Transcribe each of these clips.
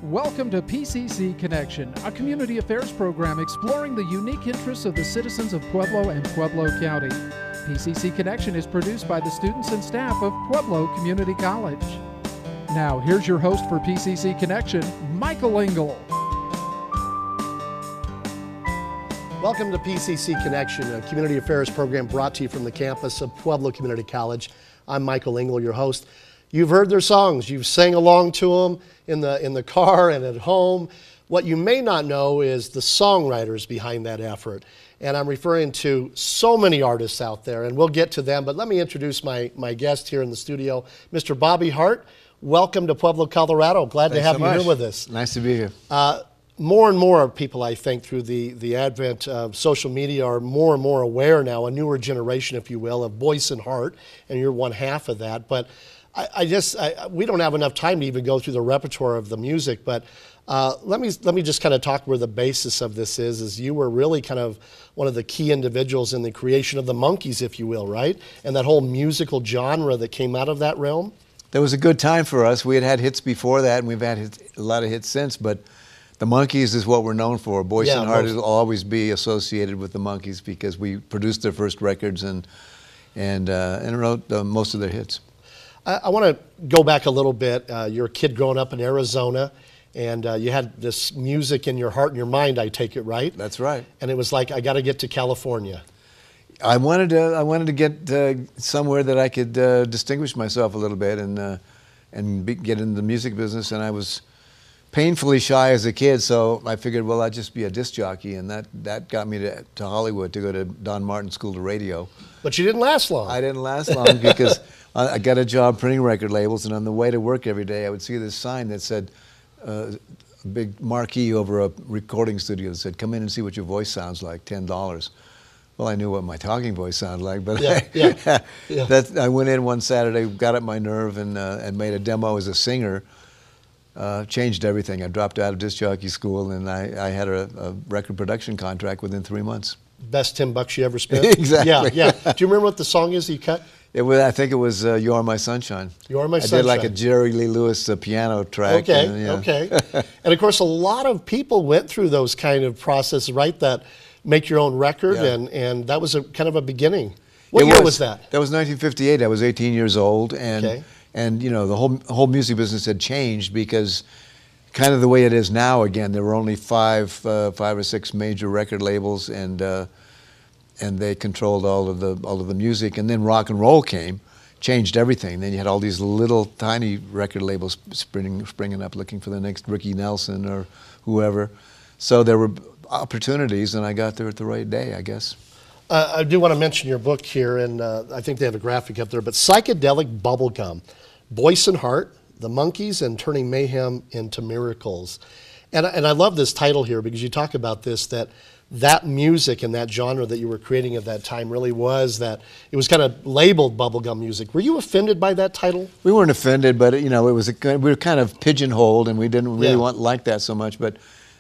Welcome to PCC Connection, a community affairs program exploring the unique interests of the citizens of Pueblo and Pueblo County. PCC Connection is produced by the students and staff of Pueblo Community College. Now, here's your host for PCC Connection, Michael Engel. Welcome to PCC Connection, a community affairs program brought to you from the campus of Pueblo Community College. I'm Michael Engel, your host. You've heard their songs. You've sang along to them in the car and at home. What you may not know is the songwriters behind that effort. And I'm referring to so many artists out there, and we'll get to them. But let me introduce my guest here in the studio, Mr. Bobby Hart. Welcome to Pueblo, Colorado. Glad to have you here with us. Nice to be here. More and more people, I think, through the advent of social media are more and more aware now, a newer generation, if you will, of voice and heart, and you're one half of that. But we don't have enough time to even go through the repertoire of the music, but let me just kind of talk where the basis of this is you were really kind of one of the key individuals in the creation of the Monkees, if you will, right? And that whole musical genre that came out of that realm. There was a good time for us. We had had hits before that, and we've had a lot of hits since, but the Monkees is what we're known for. Voice and heart will always be associated with the Monkees because we produced their first records and wrote most of their hits. I want to go back a little bit. You're a kid growing up in Arizona, and you had this music in your heart and your mind, I take it, right? That's right. And it was like, I got to get to California. I wanted to get somewhere that I could distinguish myself a little bit and get into the music business. And I was painfully shy as a kid, so I figured, well, I'd just be a disc jockey, and that got me to Hollywood to go to Don Martin School of Radio. But you didn't last long. I didn't last long because I got a job printing record labels, and on the way to work every day, I would see this sign that said, a big marquee over a recording studio that said, "Come in and see what your voice sounds like, $10." Well, I knew what my talking voice sounded like, but I went in one Saturday, got up my nerve, and made a demo as a singer. Changed everything. I dropped out of disc jockey school, and I had a record production contract within 3 months. Best $10 you ever spent? Exactly. Yeah. Do you remember what the song is that you cut? I think it was "You Are My Sunshine." You Are My Sunshine. I did like a Jerry Lee Lewis piano track. Okay. And of course, a lot of people went through those kind of processes, right? That make your own record, and that was kind of a beginning. What year was that? That was 1958. I was 18 years old, and you know, the whole music business had changed because kind of the way it is now. Again, there were only five or six major record labels, and they controlled all of the music. And then rock and roll came, changed everything. Then you had all these little tiny record labels springing up, looking for the next Ricky Nelson or whoever. So there were opportunities, and I got there at the right day, I guess. I do want to mention your book here, and I think they have a graphic up there, but Psychedelic Bubblegum, Voice and Heart, the Monkees, and Turning Mayhem into Miracles. And I love this title here because you talk about this, that music and that genre that you were creating at that time really was that it was kind of labeled bubblegum music. Were you offended by that title? We weren't offended, but you know, we were kind of pigeonholed, and we didn't really like that so much. But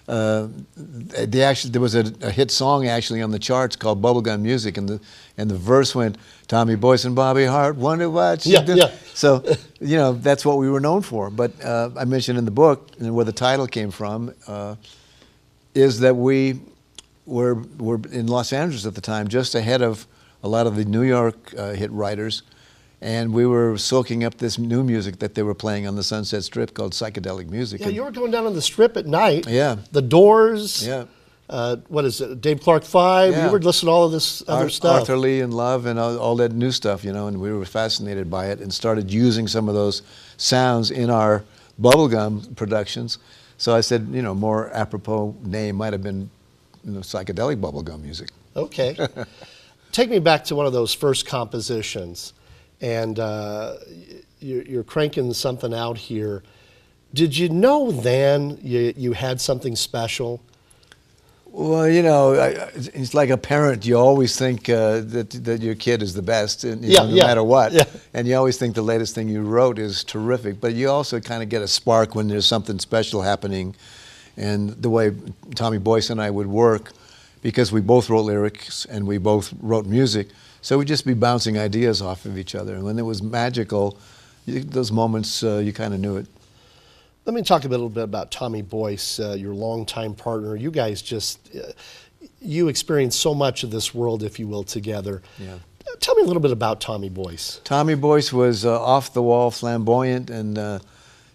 there was a hit song actually on the charts called Bubblegum Music, and the verse went, "Tommy Boyce and Bobby Hart wonder what you do." So you know, that's what we were known for. But I mentioned in the book, and where the title came from, is that we were in Los Angeles at the time, just ahead of a lot of the New York hit writers, and we were soaking up this new music that they were playing on the Sunset Strip called psychedelic music. Yeah, you were going down on the Strip at night. Yeah. The Doors. Yeah. What is it? Dave Clark 5. Yeah. You were listening to all of this other stuff. Arthur Lee and Love and all that new stuff, you know, and we were fascinated by it and started using some of those sounds in our bubblegum productions. So I said, you know, more apropos name might have been, you know, psychedelic bubblegum music. Okay. Take me back to one of those first compositions, and you're cranking something out here. Did you know then you had something special? Well, you know, it's like a parent. You always think that your kid is the best, no matter what. Yeah. And you always think the latest thing you wrote is terrific. But you also kind of get a spark when there's something special happening. And the way Tommy Boyce and I would work, because we both wrote lyrics and we both wrote music, so we'd just be bouncing ideas off of each other. And when it was magical, those moments, you kind of knew it. Let me talk a little bit about Tommy Boyce, your longtime partner. You guys you experienced so much of this world, if you will, together. Yeah. Tell me a little bit about Tommy Boyce. Tommy Boyce was off the wall, flamboyant, and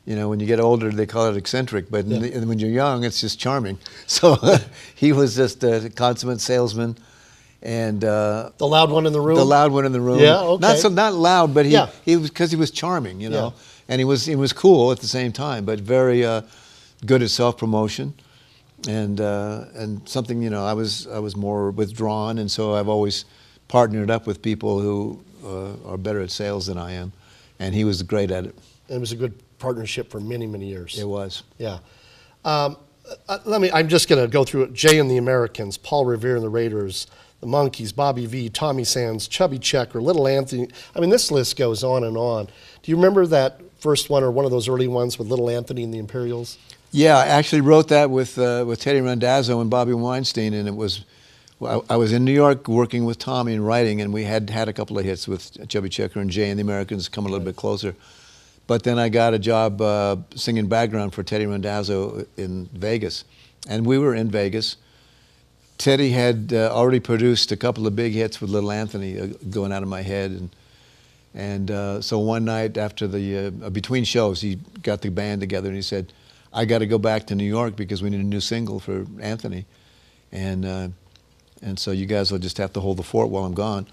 when you get older, they call it eccentric. But when you're young, it's just charming. So he was just a consummate salesman, and the loud one in the room. The loud one in the room. Yeah, okay. Not loud, but he was, because he was charming, and he was cool at the same time, but very good at self-promotion, and something I was more withdrawn, and so I've always partnered up with people who are better at sales than I am, and he was great at it. It was a good partnership for many, many years. It was. Yeah. I'm just going to go through it. Jay and the Americans, Paul Revere and the Raiders, the Monkees, Bobby V, Tommy Sands, Chubby Checker, Little Anthony. I mean, this list goes on and on. Do you remember that first one or one of those early ones with Little Anthony and the Imperials? Yeah, I actually wrote that with Teddy Randazzo and Bobby Weinstein, and it was. I was in New York working with Tommy and writing, and we had a couple of hits with Chubby Checker and Jay and the Americans come a little bit closer. But then I got a job singing background for Teddy Randazzo in Vegas, and we were in Vegas. Teddy had already produced a couple of big hits with Little Anthony going out of my head, and so one night after the between shows, he got the band together and he said, "I got to go back to New York because we need a new single for Anthony, and so you guys will just have to hold the fort while I'm gone."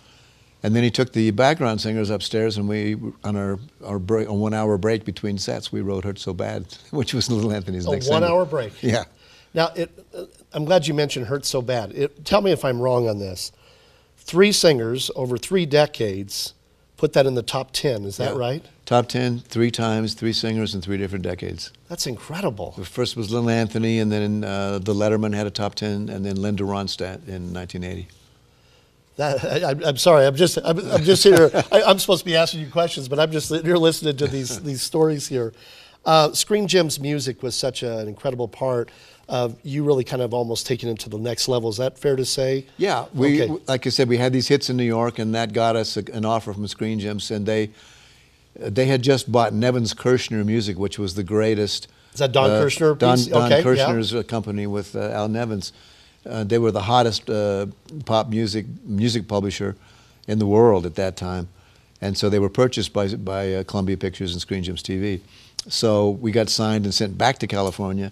And then he took the background singers upstairs, and we, on our 1 hour break between sets, we wrote "Hurt So Bad," which was Little Anthony's next single. A 1 hour break. Yeah. Now, I'm glad you mentioned "Hurt So Bad." Tell me if I'm wrong on this. 3 singers over 3 decades put that in the top 10. Is that right? Top 10, 3 times, 3 singers in 3 different decades. That's incredible. The first was Little Anthony, and then the Letterman had a top 10, and then Linda Ronstadt in 1980. I'm sorry. I'm just here. I'm supposed to be asking you questions, but I'm just here listening to these stories here. Screen Gems music was such an incredible part of you really kind of almost taking it to the next level. Is that fair to say? Yeah. Like I said, we had these hits in New York, and that got us an offer from Screen Gems, and they had just bought Nevins Kirshner Music, which was the greatest. Is that Don Kirshner? Don Kirshner's company with Al Nevins. They were the hottest pop music publisher in the world at that time, and so they were purchased by Columbia Pictures and Screen Gems TV. So we got signed and sent back to California,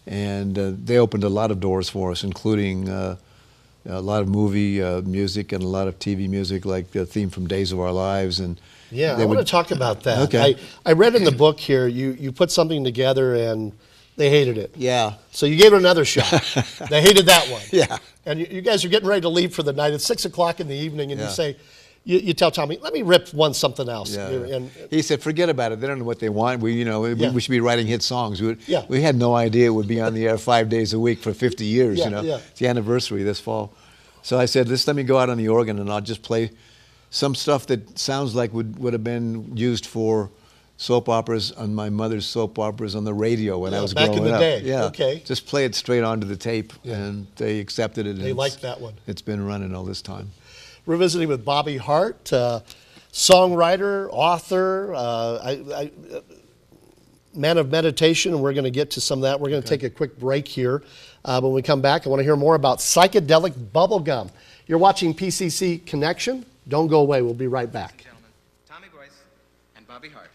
and they opened a lot of doors for us, including a lot of movie music and a lot of TV music, like the theme from Days of Our Lives. And yeah, I want to talk about that. Okay. I read in the book here you put something together and they hated it. Yeah. So you gave it another shot. They hated that one. Yeah. And you guys are getting ready to leave for the night. It's 6 o'clock in the evening, and you say, you tell Tommy, let me rip something else. Yeah. And he said, forget about it. They don't know what they want. We should be writing hit songs. We had no idea it would be on the air 5 days a week for 50 years. It's the anniversary this fall. So I said, let me go out on the organ and I'll just play some stuff that sounds like would have been used for soap operas on my mother's soap operas on the radio when I was growing up. Back in the day. Yeah. Okay. Just play it straight onto the tape, and they accepted it. They liked that one. It's been running all this time. We're visiting with Bobby Hart, songwriter, author, man of meditation, and we're going to get to some of that. We're going to take a quick break here. When we come back, I want to hear more about psychedelic bubblegum. You're watching PCC Connection. Don't go away. We'll be right back. Gentlemen, Tommy Boyce and Bobby Hart.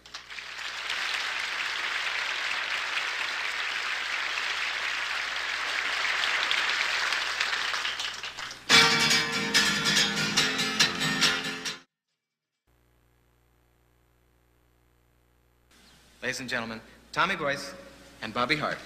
Ladies and gentlemen, Tommy Boyce and Bobby Hart.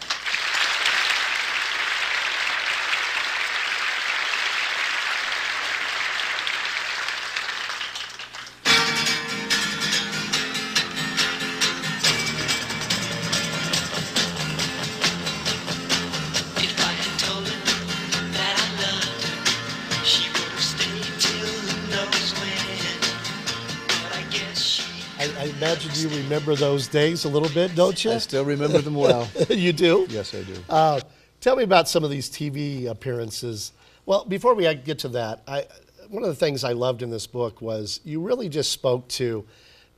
I imagine you remember those days a little bit, don't you? I still remember them well. You do? Yes, I do. Tell me about some of these TV appearances. Well, before we get to that, one of the things I loved in this book was you really just spoke to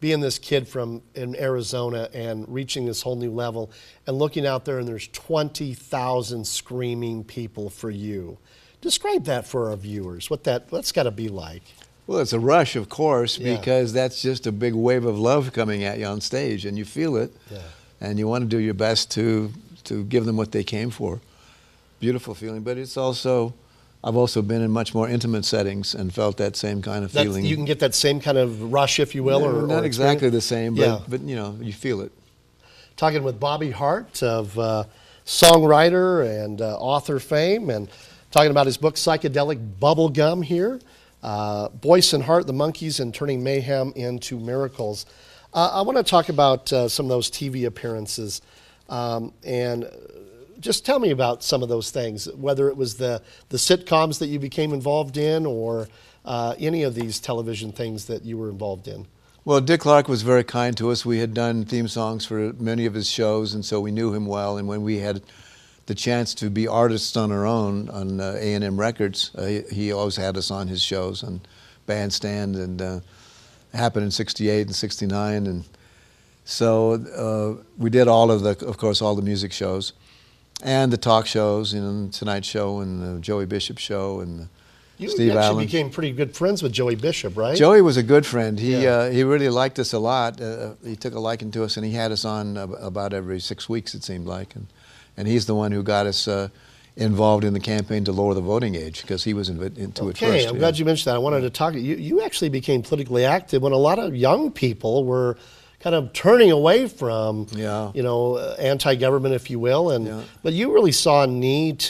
being this kid from in Arizona and reaching this whole new level and looking out there and there's 20,000 screaming people for you. Describe that for our viewers, what's got to be like. Well, it's a rush, of course, because that's just a big wave of love coming at you on stage, and you feel it, and you want to do your best to give them what they came for. Beautiful feeling, but it's also, I've also been in much more intimate settings and felt that same kind of feeling. You can get that same kind of rush, if you will, or not exactly the same, but you know, you feel it. Talking with Bobby Hart of songwriter and author fame, and talking about his book Psychedelic Bubblegum here. Boyce and Hart, the Monkees, and turning mayhem into miracles. I want to talk about some of those TV appearances, and just tell me about some of those things, whether it was the sitcoms that you became involved in or any of these television things that you were involved in. Well, Dick Clark was very kind to us. We had done theme songs for many of his shows, and so we knew him well. And when we had the chance to be artists on our own on A&M Records, he always had us on his shows on Bandstand, and it happened in '68 and '69. And so we did all of of course, all the music shows. And the talk shows, you know, Tonight Show and the Joey Bishop Show and Steve Allen. You actually became pretty good friends with Joey Bishop, right? Joey was a good friend. He really liked us a lot. He took a liking to us, and he had us on about every 6 weeks, it seemed like. And he's the one who got us involved in the campaign to lower the voting age, because he was into it first. Okay, I'm glad you mentioned that. I wanted to talk. You actually became politically active when a lot of young people were kind of turning away from, you know, anti-government, if you will, but you really saw a need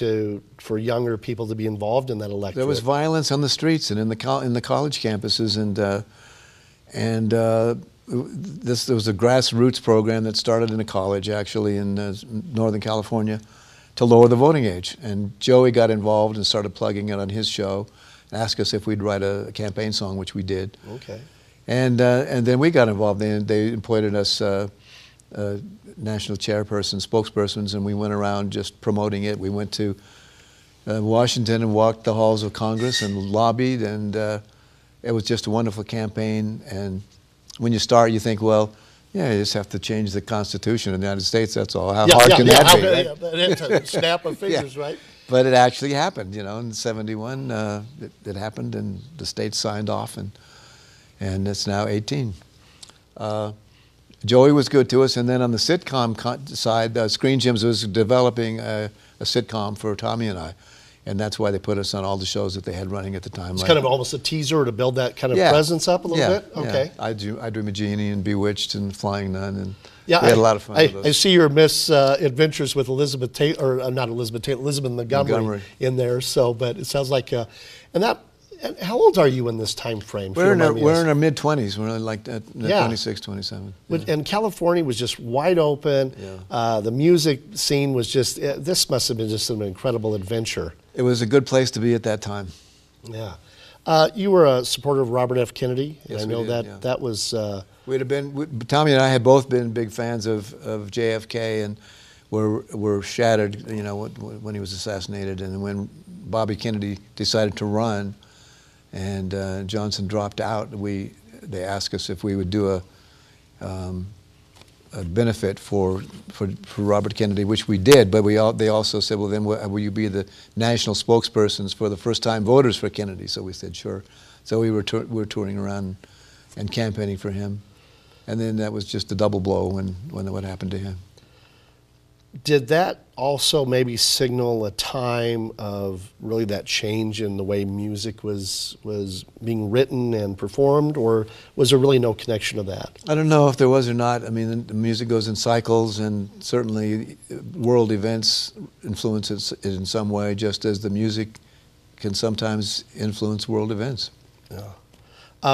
for younger people to be involved in that electorate. There was violence on the streets and in the college campuses, and there was a grassroots program that started in a college, actually, in Northern California, to lower the voting age. And Joey got involved and started plugging it on his show, and asked us if we'd write a campaign song, which we did. Okay. And then we got involved. They appointed us national chairpersons, spokespersons, and we went around just promoting it. We went to Washington and walked the halls of Congress and lobbied, and it was just a wonderful campaign. And when you start, you think, well, yeah, you just have to change the Constitution of the United States, that's all. How hard can that be? Right? It's a snap of fingers, right? But it actually happened, you know, in '71, it happened, and the states signed off, and it's now 18. Joey was good to us, and then on the sitcom side, Screen Gems was developing a sitcom for Tommy and I, and that's why they put us on all the shows that they had running at the time. It's kind of almost a teaser to build that kind of presence up a little bit? Okay. I Dream of Jeannie and Bewitched and Flying Nun, and we had a lot of fun with those. I see your misadventures with Elizabeth Taylor, or not Elizabeth Taylor, Elizabeth Montgomery in there, but it sounds like, and how old are you in this time frame? We're in our mid-20s. We're like 26, 27. Yeah. And California was just wide open. Yeah. The music scene was just, this must have been just an incredible adventure. It was a good place to be at that time. Yeah. You were a supporter of Robert F. Kennedy. Yes, and I know that was... Tommy and I had both been big fans of JFK, and were shattered, you know, when he was assassinated. And when Bobby Kennedy decided to run, and Johnson dropped out, they asked us if we would do a benefit for Robert Kennedy, which we did. But they also said, well, then will you be the national spokespersons for the first-time voters for Kennedy? So we said, sure. So we were touring around and campaigning for him, and then that was just a double blow when what happened to him. Did that also maybe signal a time of really that change in the way music was being written and performed, or was there really no connection to that? I don't know if there was or not. I mean, the music goes in cycles, and certainly world events influence it in some way, just as the music can sometimes influence world events. Yeah.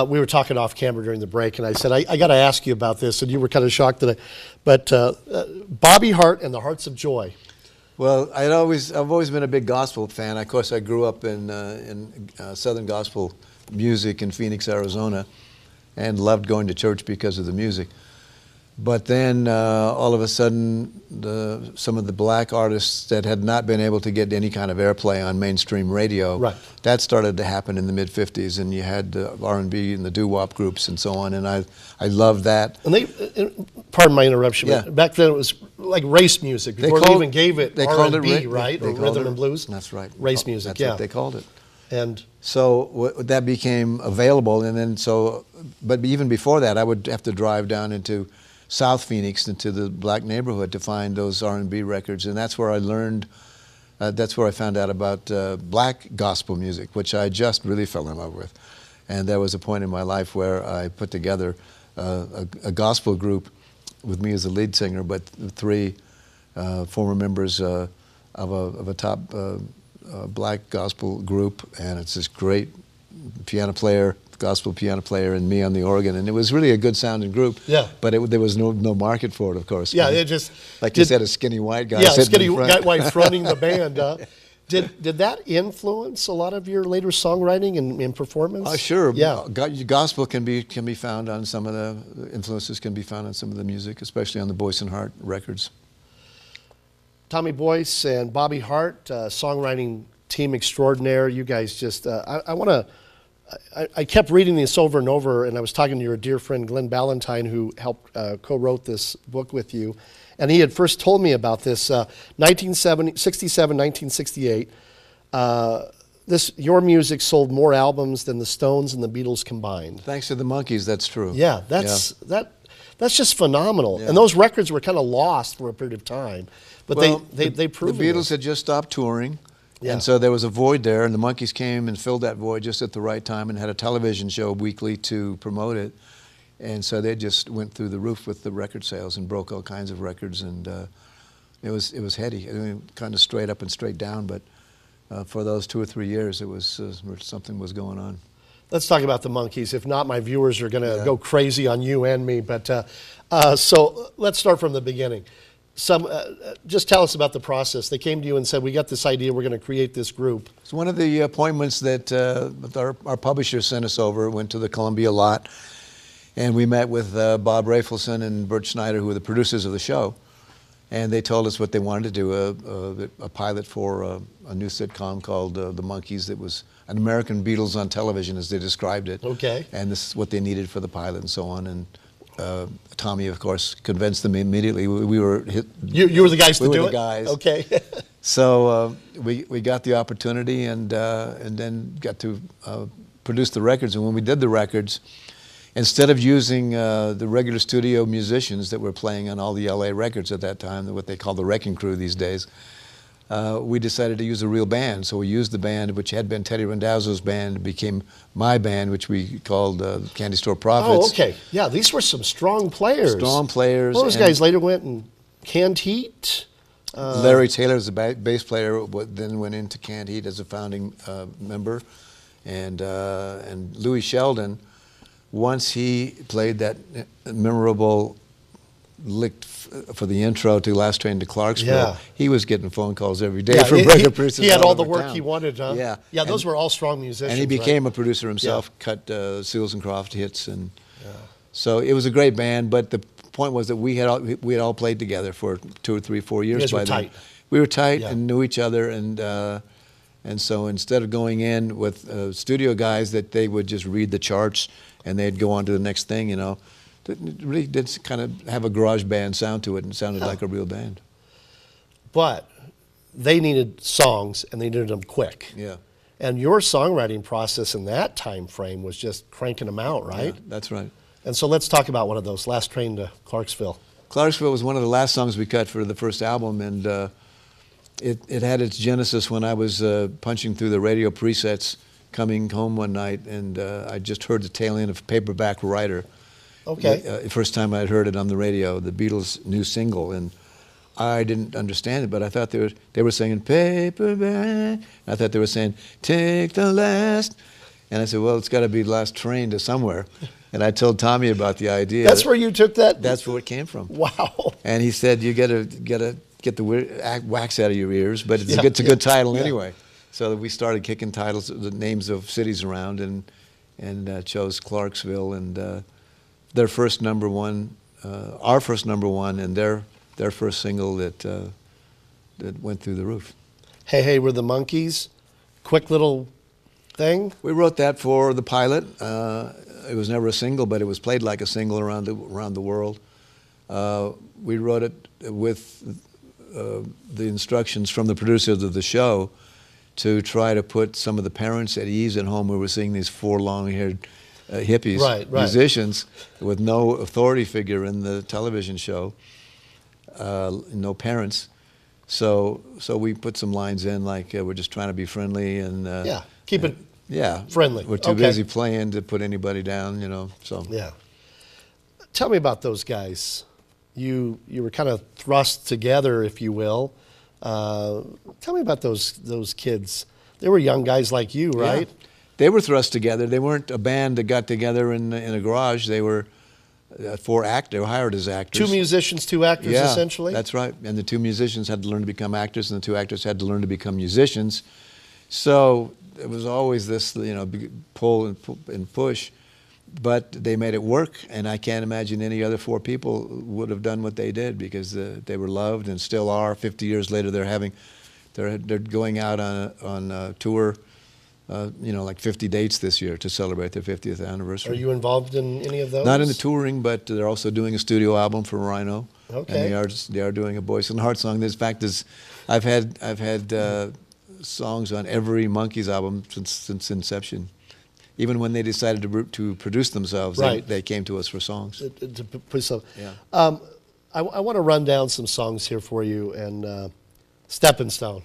We were talking off camera during the break, and I said, I got to ask you about this, and you were kind of shocked that but Bobby Hart and the Hearts of Joy. Well, I've always been a big gospel fan. Of course, I grew up in Southern gospel music in Phoenix, Arizona, and loved going to church because of the music. But then all of a sudden, some of the black artists that had not been able to get any kind of airplay on mainstream radio, right, that started to happen in the mid-'50s, and you had the R&B and the doo-wop groups and so on, and I loved that. And they, pardon my interruption, Yeah. but back then it was like race music, before they even gave it R&B, right, or rhythm and blues? That's right. Race music, that's yeah. what they called it. And so that became available, and then but even before that, I would have to drive down into South Phoenix, into the black neighborhood, to find those R&B records, and that's where I learned, that's where I found out about black gospel music, which I just really fell in love with. And there was a point in my life where I put together a gospel group with me as a lead singer, but three former members of a top black gospel group, and it's this great piano player, gospel piano player, and me on the organ, and it was really a good sounding group. Yeah. But there was no market for it, of course. yeah, it just like you said, a skinny white guy. yeah, sitting skinny in front. white fronting the band. Did that influence a lot of your later songwriting and performance? Sure. Yeah. Gospel can be found on some of the influences, can be found on some of the music, especially on the Boyce and Hart records. Tommy Boyce and Bobby Hart, songwriting team extraordinaire. You guys just, I kept reading this over and over, and I was talking to your dear friend Glenn Ballantyne, who helped co-wrote this book with you. And he had first told me about this, 1967, 1968. Your music sold more albums than the Stones and the Beatles combined. Thanks to the Monkees, that's true. Yeah, that's just phenomenal. Yeah. And those records were kind of lost for a period of time, but they proved the Beatles had just stopped touring, yeah. And so there was a void there, and the Monkees came and filled that void just at the right time, and had a television show weekly to promote it. And so they just went through the roof with the record sales and broke all kinds of records, and it was heady. I mean, kind of straight up and straight down, but for those 2 or 3 years, it was something was going on. Let's talk about the Monkees. If not, my viewers are going to go crazy on you and me. But so let's start from the beginning. Just tell us about the process. They came to you and said, "We got this idea. We're going to create this group." It's one of the appointments that our publisher sent us over. Went to the Columbia lot. And we met with Bob Rafelson and Bert Schneider, who were the producers of the show. And they told us what they wanted to do, a pilot for a new sitcom called The Monkees. That was an American Beatles on television, as they described it. Okay. And this is what they needed for the pilot and so on. And Tommy, of course, convinced them immediately. We were You were the guys to do it? We were the guys. Okay. So we got the opportunity and then got to produce the records. And when we did the records, instead of using the regular studio musicians that were playing on all the LA records at that time, what they call the Wrecking Crew these days, we decided to use a real band. So we used the band, which had been Teddy Randazzo's band, became my band, which we called Candy Store Prophets. Oh, okay. Yeah, these were some strong players. Strong players. Well, those guys later went and Canned Heat. Larry Taylor, as a bass player, then went into Canned Heat as a founding member. And Louis Sheldon, once he played that memorable lick for the intro to Last Train to Clarksville, he was getting phone calls every day from record producers. He had all the over work town. he wanted, huh? Yeah. Yeah, those were all strong musicians. And he became a producer himself, cut Seals and Croft hits. And so it was a great band, but the point was that we had all played together for 2 or 3, 4 years. You guys by were then. tight. We were tight and knew each other, and so instead of going in with studio guys that they would just read the charts and they'd go on to the next thing, you know, it really did kind of have a garage band sound to it, and sounded like a real band. But they needed songs, and they needed them quick. Yeah. And your songwriting process in that time frame was just cranking them out, right? Yeah, that's right. And so let's talk about one of those, Last Train to Clarksville. Clarksville was one of the last songs we cut for the first album, and it had its genesis when I was punching through the radio presets coming home one night, and I just heard the tail end of Paperback Writer. Okay. The first time I'd heard it on the radio, the Beatles' new single, and I didn't understand it, but I thought they were singing Paperback. I thought they were saying Take the Last, and I said, well, it's got to be Last Train to somewhere. And I told Tommy about the idea. That's where you took that? That's where it came from. Wow. And he said, you got to get the wax out of your ears, but it's a good title anyway. So we started kicking titles, the names of cities around, and chose Clarksville. And their first #1 our first #1 and their first single that went through the roof. Hey, Hey, We're the Monkees. Quick little thing. We wrote that for the pilot. It was never a single, but it was played like a single around the world. We wrote it with the instructions from the producers of the show to try to put some of the parents at ease at home. We were seeing these 4 long-haired hippies, right. musicians, with no authority figure in the television show, no parents. So we put some lines in like we're just trying to be friendly and keep it yeah, friendly. We're too busy playing to put anybody down, you know. So yeah. Tell me about those guys. You were kind of thrust together, if you will. Tell me about those kids. They were young guys like you, right? Yeah. They were thrust together. They weren't a band that got together in a garage. They were 4 actors, hired as actors. 2 musicians, 2 actors, essentially? That's right. And the 2 musicians had to learn to become actors, and the 2 actors had to learn to become musicians. So it was always this, you know, pull and push. But they made it work, and I can't imagine any other 4 people would have done what they did, because they were loved and still are. 50 years later, they're going out on a tour. You know, like 50 dates this year to celebrate their 50th anniversary. Are you involved in any of those? Not in the touring, but they're also doing a studio album for Rhino. Okay. And they are doing a Boyce and Hart song. This fact is, I've had songs on every Monkees album since inception. Even when they decided to produce themselves, right. they came to us for songs. Yeah. I want to run down some songs here for you, and Stepping Stone.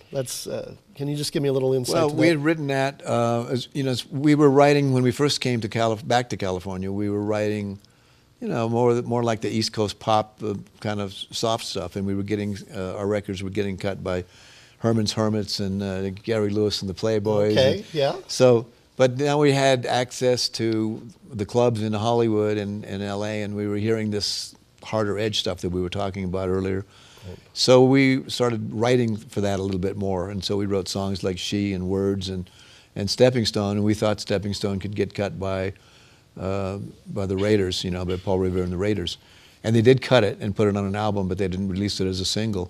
Can you just give me a little insight? Well, to we that? had written that. You know, we were writing when we first came back to California. We were writing, you know, more like the East Coast pop kind of soft stuff, and we were getting our records were getting cut by Herman's Hermits and Gary Lewis and the Playboys. Okay. Yeah. So. But now we had access to the clubs in Hollywood and L.A., and we were hearing this harder edge stuff that we were talking about earlier. Right. So we started writing for that a little bit more, and so we wrote songs like She and Words and Stepping Stone, and we thought Stepping Stone could get cut by the Raiders, you know, by Paul Revere and the Raiders. And they did cut it and put it on an album, but they didn't release it as a single.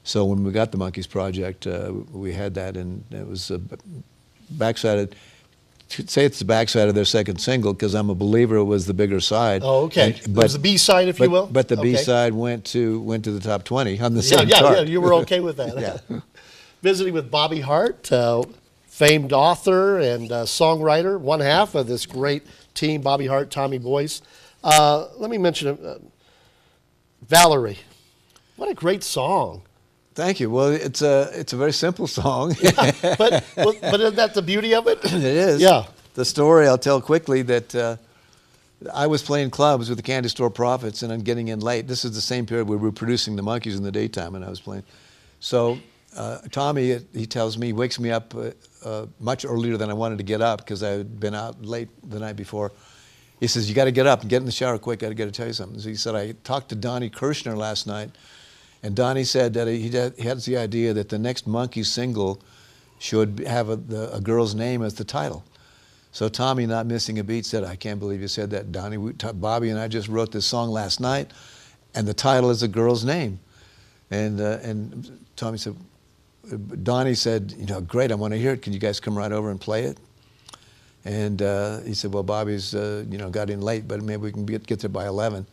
So when we got the Monkees project, we had that, and it was backside of... Say it's the backside of their second single, because I'm a believer it was the bigger side. Oh, okay. It was the B-side, if you will? But the B-side went to the top 20 on the same chart. Yeah, you were okay with that. Yeah. Visiting with Bobby Hart, famed author and songwriter, one half of this great team, Bobby Hart, Tommy Boyce. Let me mention Valerie. What a great song. Thank you. Well, it's a very simple song. Yeah, but isn't that the beauty of it? It is. Yeah. The story, I'll tell quickly, that I was playing clubs with the Candy Store Prophets, and I'm getting in late. This is the same period where we were producing the Monkees in the daytime, and I was playing. So Tommy, he tells me, he wakes me up much earlier than I wanted to get up, because I had been out late the night before. He says, "You got to get up and get in the shower quick. I got to tell you something." So he said, "I talked to Donnie Kirshner last night, and Donnie said that he had the idea that the next Monkees single should have a girl's name as the title." So Tommy, not missing a beat, said, "I can't believe you said that, Donnie. Bobby and I just wrote this song last night, and the title is a girl's name." And Tommy said, Donnie said, "You know, great, I want to hear it. Can you guys come right over and play it?" And he said, "Well, Bobby's you know, got in late, but maybe we can get there by 11."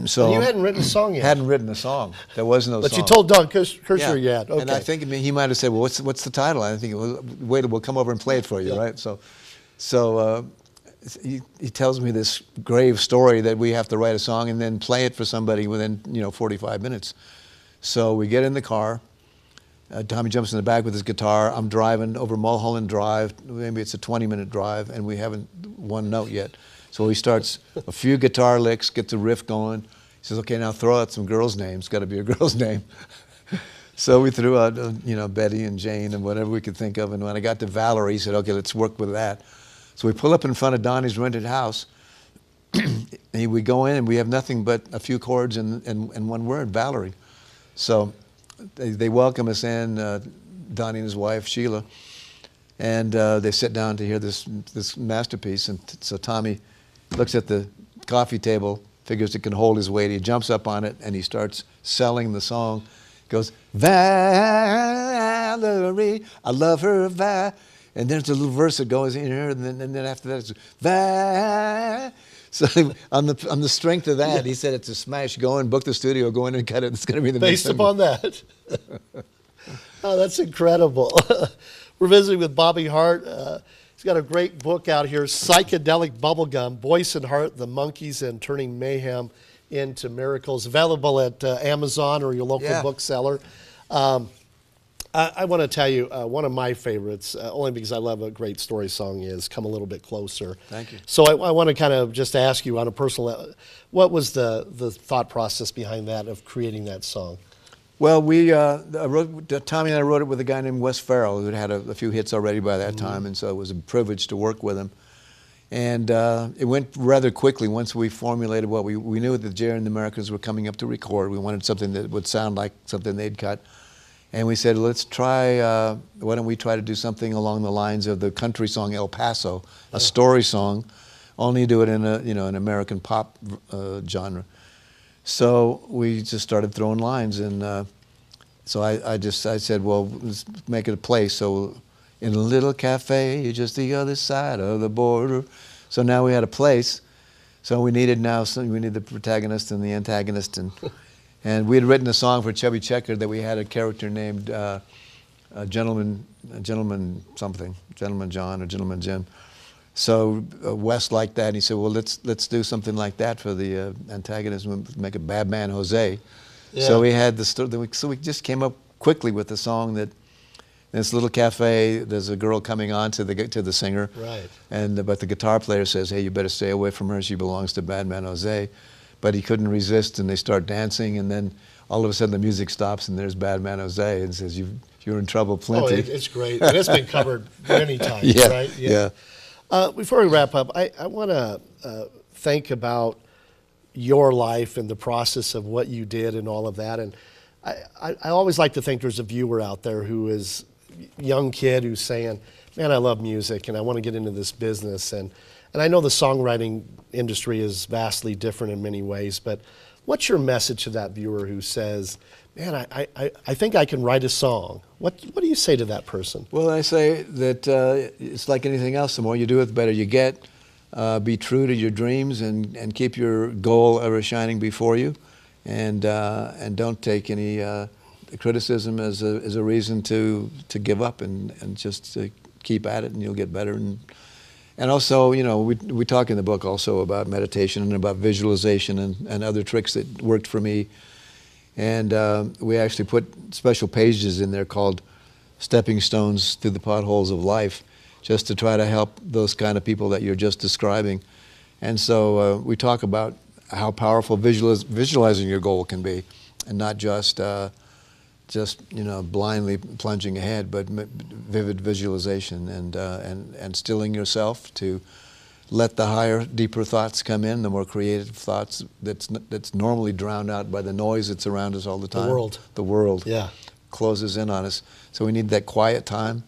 So you hadn't written a song yet. Hadn't written a song. There was no song. But you told Don Kirshner you had. Okay. And I think he might have said, "Well, what's the title?" And I think, "Wait, we'll come over and play it for you," yeah. right? So he tells me this grave story that we have to write a song and then play it for somebody within 45 minutes. So we get in the car. Tommy jumps in the back with his guitar. I'm driving over Mulholland Drive. Maybe it's a 20-minute drive, and we haven't one note yet. So he starts a few guitar licks, gets a riff going. He says, "Okay, now throw out some girls' names. Got to be a girl's name." So we threw out, Betty and Jane and whatever we could think of. And when I got to Valerie, he said, "Okay, let's work with that." So we pull up in front of Donnie's rented house. And we go in, and we have nothing but a few chords and one word, Valerie. So they welcome us in, Donnie and his wife, Sheila. And they sit down to hear this masterpiece. And so Tommy looks at the coffee table figures it can hold his weight. He jumps up on it and he starts selling the song. Goes, Valerie, I love her, and there's a little verse that goes in here, and then after that it's So on the strength of that, he said it's a smash. Go and book the studio, go in and cut it. It's going to be the based upon that. Oh, that's incredible. We're visiting with Bobby Hart. He's got a great book out here, Psychedelic Bubblegum, Boyce and Hart, the Monkees and Turning Mayhem into Miracles, available at Amazon or your local bookseller. I want to tell you, one of my favorites, only because I love a great story song, is Come a Little Bit Closer. Thank you. So I want to kind of just ask you on a personal level, what was the thought process behind that, of creating that song? Well, Tommy and I wrote it with a guy named Wes Farrell, who had a few hits already by that time, and so it was a privilege to work with him. And it went rather quickly once we formulated what we knew that Jerry and the Americans were coming up to record. We wanted something that would sound like something they'd cut. And we said, let's try, why don't we try to do something along the lines of the country song El Paso, a story song, only do it in an American pop genre. So we just started throwing lines, and so I said, well, let's make it a place. So in a little cafe just the other side of the border. So now we had a place. So we needed the protagonist and the antagonist, and we had written a song for Chubby Checker that we had a character named Gentleman John or Gentleman Jim. So Wes liked that, and he said, well, let's do something like that for the antagonist, and make it Bad Man Jose. Yeah. So we had so we just came up quickly with the song that in this little cafe, there's a girl coming on to the singer, right? But the guitar player says, hey, you better stay away from her. She belongs to Bad Man Jose. But he couldn't resist, and they start dancing, and then all of a sudden the music stops, and there's Bad Man Jose, and says, you're in trouble plenty. Oh, it's great, and it's been covered many times, yeah, right? Yeah. Before we wrap up, I want to think about your life and the process of what you did and all of that. And I always like to think there's a viewer out there who is a young kid who's saying, man, I love music and I want to get into this business. And I know the songwriting industry is vastly different in many ways, but what's your message to that viewer who says, man, I think I can write a song? What do you say to that person? Well, I say that it's like anything else. The more you do it, the better you get. Be true to your dreams and keep your goal ever shining before you, and don't take any criticism as a reason to give up, and just keep at it, and you'll get better. And also, we talk in the book also about meditation and about visualization and other tricks that worked for me. And we actually put special pages in there called Stepping Stones Through the Potholes of Life, just to try to help those kind of people that you're just describing. And so we talk about how powerful visualizing your goal can be, and not just blindly plunging ahead, but vivid visualization and stilling yourself to let the higher, deeper thoughts come in, the more creative thoughts that's normally drowned out by the noise that's around us all the time. The world closes in on us. So we need that quiet time.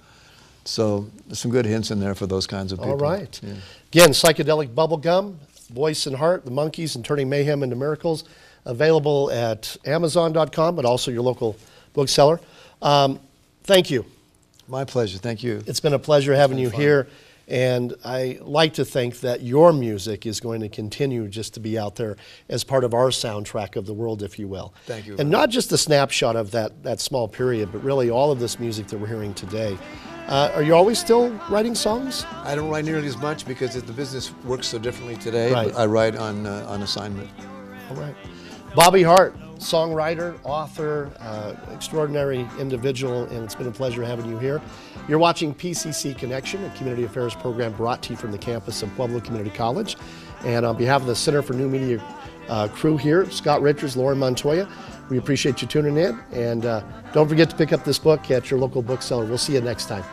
So there's some good hints in there for those kinds of people. All right. Yeah. Again, Psychedelic Bubblegum, Boyce and Hart, the Monkees and Turning Mayhem into Miracles, available at Amazon.com, but also your local bookseller. Thank you. My pleasure. Thank you. It's been a pleasure having you here. And I like to think that your music is going to continue just to be out there as part of our soundtrack of the world, if you will. Thank you. And not just a snapshot of that small period, but really all of this music that we're hearing today. Are you always still writing songs? I don't write nearly as much because the business works so differently today. Right. But I write on assignment. All right. Bobby Hart, songwriter, author, extraordinary individual, and it's been a pleasure having you here. You're watching PCC Connection, a community affairs program brought to you from the campus of Pueblo Community College. And on behalf of the Center for New Media crew here, Scott Richards, Lauren Montoya, we appreciate you tuning in. And don't forget to pick up this book at your local bookseller. We'll see you next time.